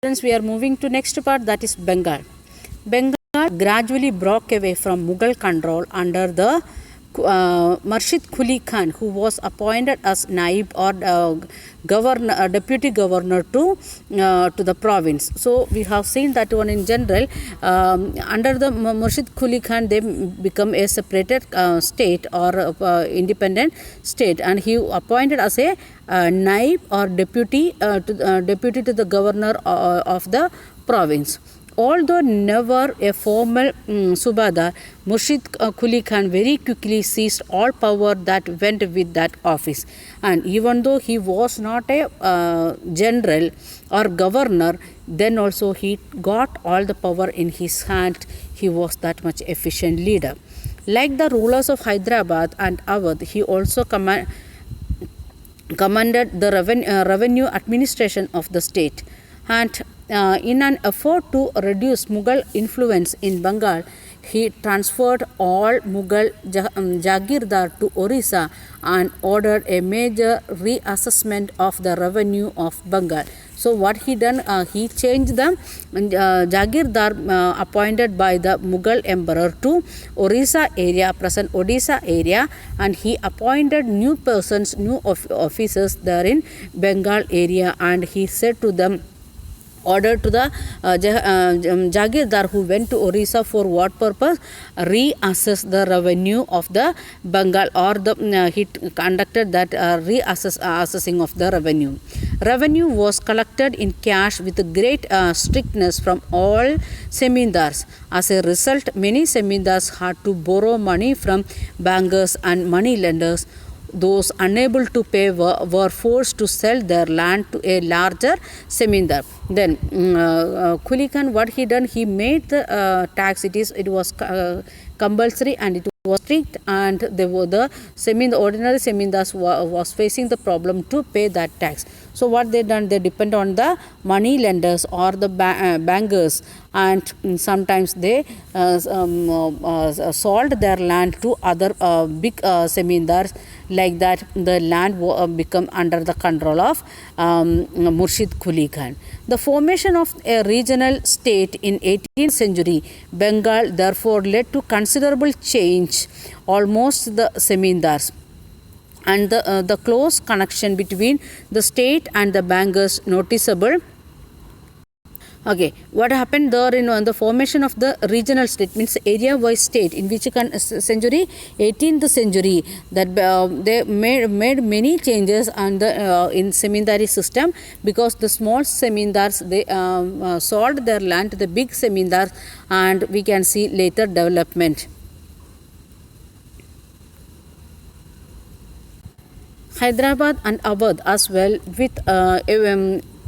Friends, we are moving to next part, that is Bengal. Bengal gradually broke away from Mughal control under the Murshid Quli Khan, who was appointed as Naib or governor, deputy governor to the province. So we have seen that one in general. Under the Murshid Quli Khan, they become a separated state or independent state, and he appointed as a Naib or deputy to the governor of the province. Although never a formal Subadar, Murshid Quli Khan very quickly seized all power that went with that office. And even though he was not a general or governor, then also he got all the power in his hand. He was that much efficient leader. Like the rulers of Hyderabad and Awadh, he also commanded the revenue administration of the state. And in an effort to reduce Mughal influence in Bengal, he transferred all Mughal Jagirdar to Orissa and ordered a major reassessment of the revenue of Bengal. So what he done, he changed the Jagirdar appointed by the Mughal emperor to Orissa area, present Odisha area, and he appointed new persons, new officers there in Bengal area, and he said to them, order to the Jagirdar who went to Orissa for what purpose? Reassess the revenue of the Bengal, or he conducted that reassessing of the revenue. Revenue was collected in cash with great strictness from all semindars. As a result, many semindars had to borrow money from bankers and money lenders. Those unable to pay were forced to sell their land to a larger semindar. Then Quli Khan, what he done, he made the tax. It was compulsory and it was strict, and the ordinary semindars was facing the problem to pay that tax. So what they done, they depend on the money lenders or the bankers, and sometimes they sold their land to other big semindars. Like that, the land become under the control of Murshid Quli Khan. The formation of a regional state in 18th century Bengal therefore led to considerable change almost the semindars, and the close connection between the state and the bankers noticeable. Okay, what happened there in the formation of the regional state, means area-wise state, in which century? 18th century. That they made many changes on the in semindari system, because the small semindars, they sold their land to the big semindars, and we can see later development. Hyderabad and Awadh as well, with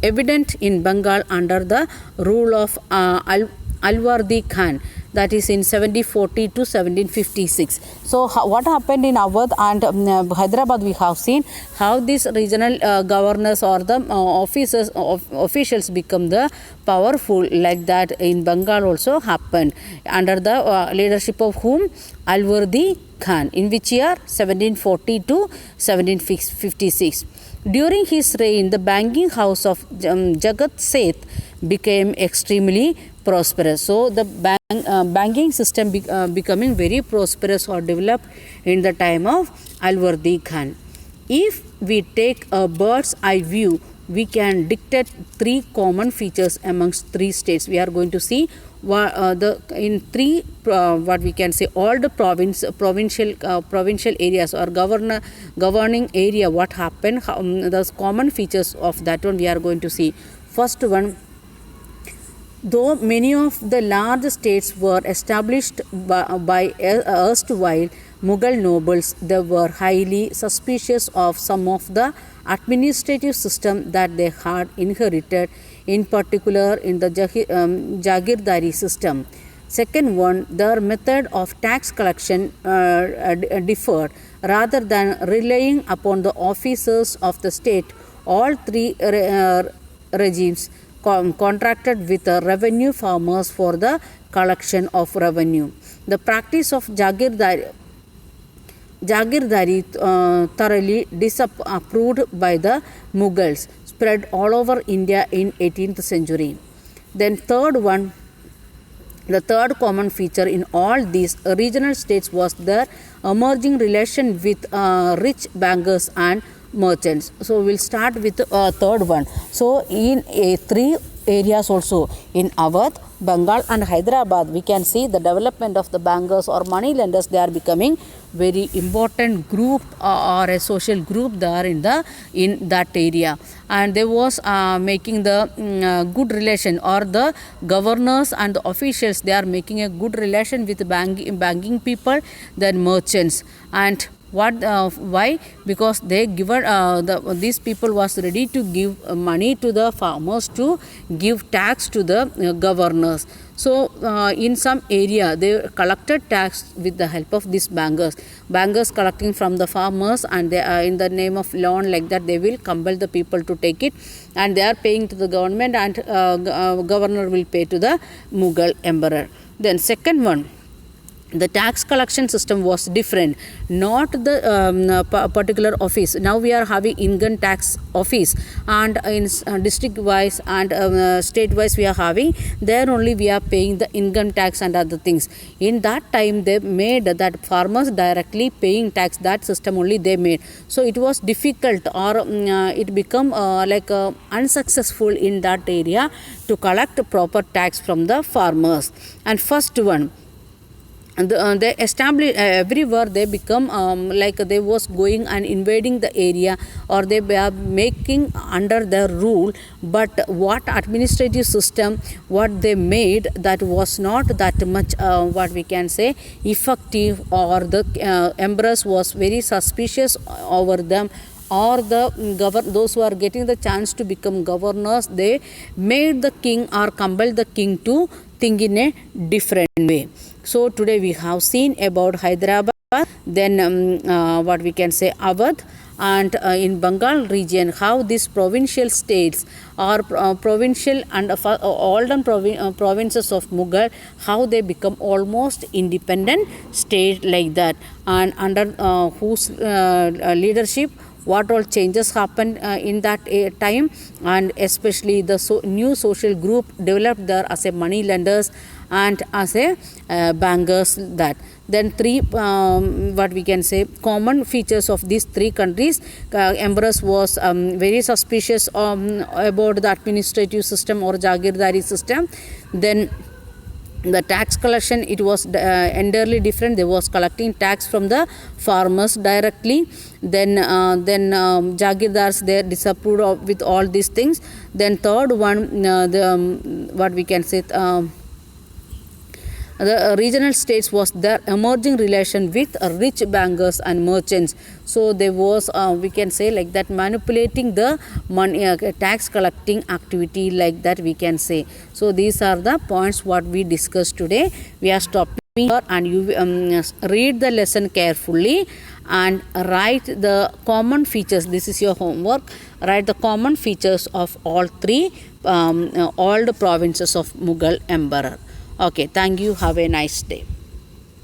evident in Bengal under the rule of Alwardi Khan, that is in 1740 to 1756. So what happened in Awadh and Hyderabad, we have seen how these regional governors or the officials become the powerful. Like that in Bengal also happened under the leadership of whom? Alwardi Khan. In which year? 1740 to 1756. During his reign, the banking house of Jagat Seth became extremely prosperous. So the banking system becoming very prosperous or developed in the time of Alwardi Khan. If we take a bird's eye view, we can dictate three common features amongst three states. We are going to see in three what we can say, all the provincial areas or governing area, what happened, the common features of that one we are going to see. First one, though many of the large states were established by erstwhile Mughal nobles, they were highly suspicious of some of the administrative system that they had inherited, in particular in the Jagirdari system. Second one, their method of tax collection differed. Rather than relying upon the officers of the state, all three regimes contracted with the revenue farmers for the collection of revenue. The practice of Jagirdari thoroughly disapproved by the Mughals. spread all over India in 18th century. Then the third common feature in all these regional states was their emerging relation with rich bankers and merchants. So we'll start with the third one. So in three areas also, in Awadh, Bengal and Hyderabad, we can see the development of the bankers or money lenders. They are becoming very important group or a social group there in that area, and they was making the good relation, or the governors and the officials, they are making a good relation with banking people, then merchants. And why? Because they given these people was ready to give money to the farmers to give tax to the governors. So in some area they collected tax with the help of these bankers collecting from the farmers, and they in the name of loan, like that they will compel the people to take it, and they are paying to the government, and governor will pay to the Mughal emperor. Then second one, the tax collection system was different, not the particular office. Now we are having income tax office, and in district wise and state wise we are having, there only we are paying the income tax and other things. In that time they made that farmers directly paying tax, that system only they made. So it was difficult, or it become unsuccessful in that area to collect proper tax from the farmers. And first one, they established everywhere, they become they was going and invading the area, or they were making under their rule. But what administrative system what they made, that was not that much what we can say effective, or the emperors was very suspicious over them, or those who are getting the chance to become governors, they made the king or compelled the king to think in a different way. So today we have seen about Hyderabad, then what we can say Awadh, and in Bengal region, how these provincial states or provincial and olden provinces of Mughal, how they become almost independent state like that, and under whose leadership what all changes happened in that time, and especially the new social group developed there as a money lenders and as a bankers. That then three what we can say common features of these three countries. Emperors was very suspicious about the administrative system or Jagirdari system. Then the tax collection, it was entirely different. They was collecting tax from the farmers directly. Then Jagirdars, they disapproved of with all these things. Then third one, what we can say the regional states was their emerging relation with rich bankers and merchants. So there was we can say like that manipulating the money tax collecting activity, like that we can say. So these are the points what we discussed today. We are stopping here, and you read the lesson carefully and write the common features. This is your homework. Write the common features of all three all the provinces of Mughal emperor. Okay, thank you. Have a nice day.